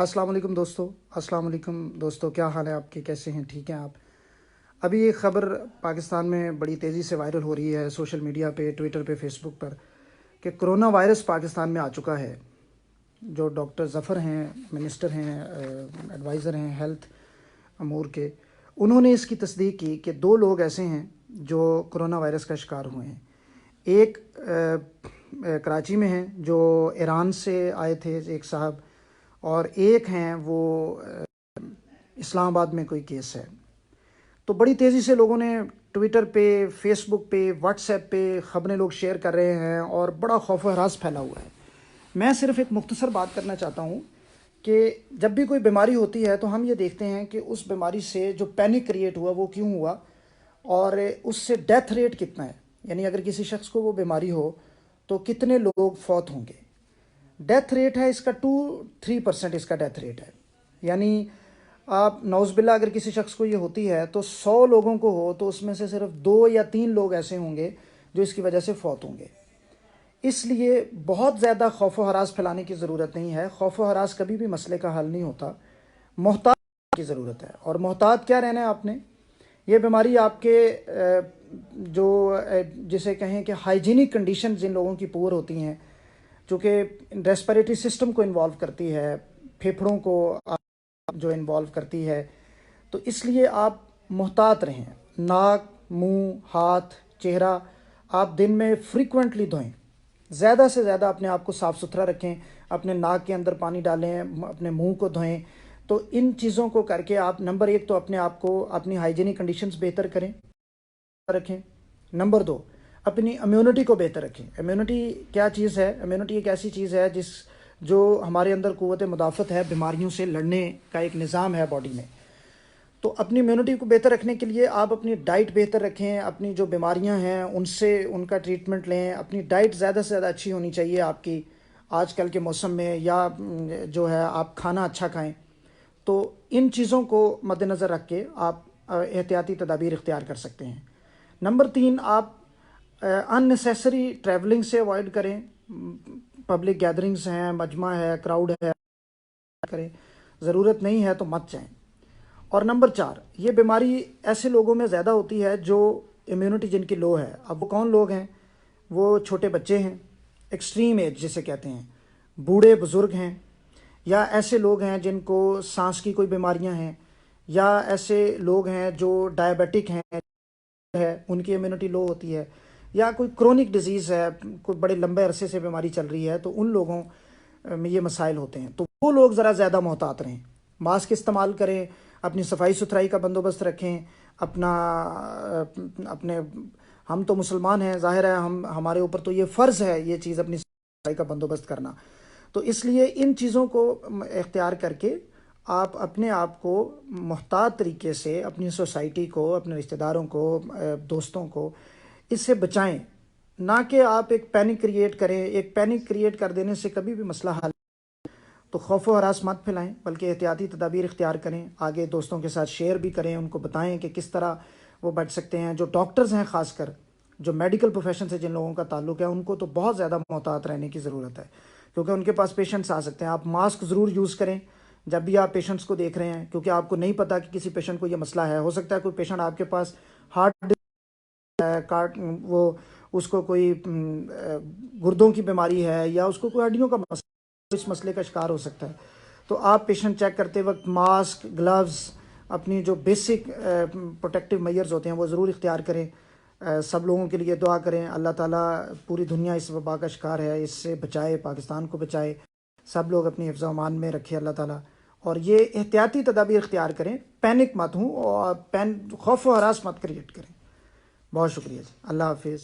السلام علیکم دوستو، کیا حال ہے آپ کے؟ کیسے ہیں؟ ٹھیک ہیں آپ؟ ابھی ایک خبر پاکستان میں بڑی تیزی سے وائرل ہو رہی ہے سوشل میڈیا پہ، ٹویٹر پہ، فیس بک پر، کہ کرونا وائرس پاکستان میں آ چکا ہے۔ جو ڈاکٹر ظفر ہیں، منسٹر ہیں، ایڈوائزر ہیں ہیلتھ امور کے، انہوں نے اس کی تصدیق کی کہ 2 لوگ ایسے ہیں جو کرونا وائرس کا شکار ہوئے ہیں۔ ایک کراچی میں ہیں جو ایران سے آئے تھے ایک صاحب، اور ایک ہیں وہ اسلام آباد میں کوئی کیس ہے۔ تو بڑی تیزی سے لوگوں نے ٹویٹر پہ، فیس بک پہ، واٹس ایپ پہ خبریں لوگ شیئر کر رہے ہیں اور بڑا خوف و ہراس پھیلا ہوا ہے۔ میں صرف ایک مختصر بات کرنا چاہتا ہوں کہ جب بھی کوئی بیماری ہوتی ہے تو ہم یہ دیکھتے ہیں کہ اس بیماری سے جو پینک کریٹ ہوا وہ کیوں ہوا، اور اس سے ڈیتھ ریٹ کتنا ہے، یعنی اگر کسی شخص کو وہ بیماری ہو تو کتنے لوگ فوت ہوں گے۔ ڈیتھ ریٹ ہے اس کا 2-3% اس کا ڈیتھ ریٹ ہے، یعنی آپ نعوذ باللہ اگر کسی شخص کو یہ ہوتی ہے تو 100 لوگوں کو ہو تو اس میں سے صرف 2 یا 3 لوگ ایسے ہوں گے جو اس کی وجہ سے فوت ہوں گے۔ اس لیے بہت زیادہ خوف و ہراس پھیلانے کی ضرورت نہیں ہے۔ خوف و ہراس کبھی بھی مسئلے کا حل نہیں ہوتا، محتاط کی ضرورت ہے۔ اور محتاط کیا رہنا ہے آپ نے؟ یہ بیماری آپ کے جو جسے کہیں کہ ہائیجینک کنڈیشن جن لوگوں کی پور ہوتی ہیں، چونکہ ریسپیریٹری سسٹم کو انوالو کرتی ہے، پھیپھڑوں کو جو انوالو کرتی ہے، تو اس لیے آپ محتاط رہیں۔ ناک، منہ، ہاتھ، چہرہ آپ دن میں فریکوینٹلی دھوئیں، زیادہ سے زیادہ اپنے آپ کو صاف ستھرا رکھیں، اپنے ناک کے اندر پانی ڈالیں، اپنے منہ کو دھوئیں۔ تو ان چیزوں کو کر کے آپ نمبر 1 تو اپنے آپ کو اپنی ہائیجینک کنڈیشنز بہتر رکھیں، نمبر 2 اپنی امیونٹی کو بہتر رکھیں۔ امیونٹی کیا چیز ہے؟ امیونٹی ایک ایسی چیز ہے جو ہمارے اندر قوت مدافعت ہے، بیماریوں سے لڑنے کا ایک نظام ہے باڈی میں۔ تو اپنی امیونٹی کو بہتر رکھنے کے لیے آپ اپنی ڈائٹ بہتر رکھیں، اپنی جو بیماریاں ہیں ان کا ٹریٹمنٹ لیں۔ اپنی ڈائٹ زیادہ سے زیادہ اچھی ہونی چاہیے آپ کی آج کل کے موسم میں، یا جو ہے آپ کھانا اچھا کھائیں۔ تو ان چیزوں کو مد نظر رکھ کے آپ احتیاطی تدابیر اختیار کر سکتے ہیں۔ نمبر 3، آپ ان نیسیسری ٹریولنگ سے اوائڈ کریں۔ پبلک گیدرنگز ہیں، مجمع ہے، کراؤڈ ہے، کریں، ضرورت نہیں ہے تو مت جائیں۔ اور نمبر 4، یہ بیماری ایسے لوگوں میں زیادہ ہوتی ہے جو امیونٹی جن کی لو ہے۔ اب وہ کون لوگ ہیں؟ وہ چھوٹے بچے ہیں، ایکسٹریم ایج جسے کہتے ہیں، بوڑھے بزرگ ہیں، یا ایسے لوگ ہیں جن کو سانس کی کوئی بیماریاں ہیں، یا ایسے لوگ ہیں جو ڈائبیٹک ہیں، ان کی امیونٹی لو ہوتی ہے، یا کوئی کرونک ڈیزیز ہے، کوئی بڑے لمبے عرصے سے بیماری چل رہی ہے، تو ان لوگوں میں یہ مسائل ہوتے ہیں۔ تو وہ لوگ ذرا زیادہ محتاط رہیں، ماسک استعمال کریں، اپنی صفائی ستھرائی کا بندوبست رکھیں، اپنے ہم تو مسلمان ہیں، ظاہر ہے ہمارے اوپر تو یہ فرض ہے یہ چیز اپنی صفائی کا بندوبست کرنا۔ تو اس لیے ان چیزوں کو اختیار کر کے آپ اپنے آپ کو محتاط طریقے سے اپنی سوسائٹی کو، اپنے رشتہ داروں کو، دوستوں کو اس سے بچائیں، نہ کہ آپ ایک پینک کریٹ کریں۔ ایک پینک کریٹ کر دینے سے کبھی بھی مسئلہ حل، تو خوف و ہراس مت پھیلائیں، بلکہ احتیاطی تدابیر اختیار کریں، آگے دوستوں کے ساتھ شیئر بھی کریں، ان کو بتائیں کہ کس طرح وہ بچ سکتے ہیں۔ جو ڈاکٹرز ہیں، خاص کر جو میڈیکل پروفیشن سے جن لوگوں کا تعلق ہے، ان کو تو بہت زیادہ محتاط رہنے کی ضرورت ہے، کیونکہ ان کے پاس پیشنٹس آ سکتے ہیں۔ آپ ماسک ضرور یوز کریں جب بھی آپ پیشنٹس کو دیکھ رہے ہیں، کیونکہ آپ کو نہیں پتہ کہ کسی پیشنٹ کو یہ مسئلہ ہے۔ ہو سکتا ہے کوئی پیشنٹ آپ کے پاس ہارٹ وہ اس کو کوئی گردوں کی بیماری ہے، یا اس کو کوئی ہڈیوں کا مسئلہ، اس مسئلے کا شکار ہو سکتا ہے۔ تو آپ پیشنٹ چیک کرتے وقت ماسک، گلوز، اپنی جو بیسک پروٹیکٹیو میئرز ہوتے ہیں وہ ضرور اختیار کریں۔ سب لوگوں کے لیے دعا کریں، اللہ تعالیٰ پوری دنیا اس وبا کا شکار ہے، اس سے بچائے، پاکستان کو بچائے، سب لوگ اپنی حفظ و امان میں رکھے اللہ تعالیٰ، اور یہ احتیاطی تدابیر اختیار کریں، پینک مت ہوں اور خوف و ہراس مت کریٹ کریں۔ بہت شکریہ جی، اللہ حافظ۔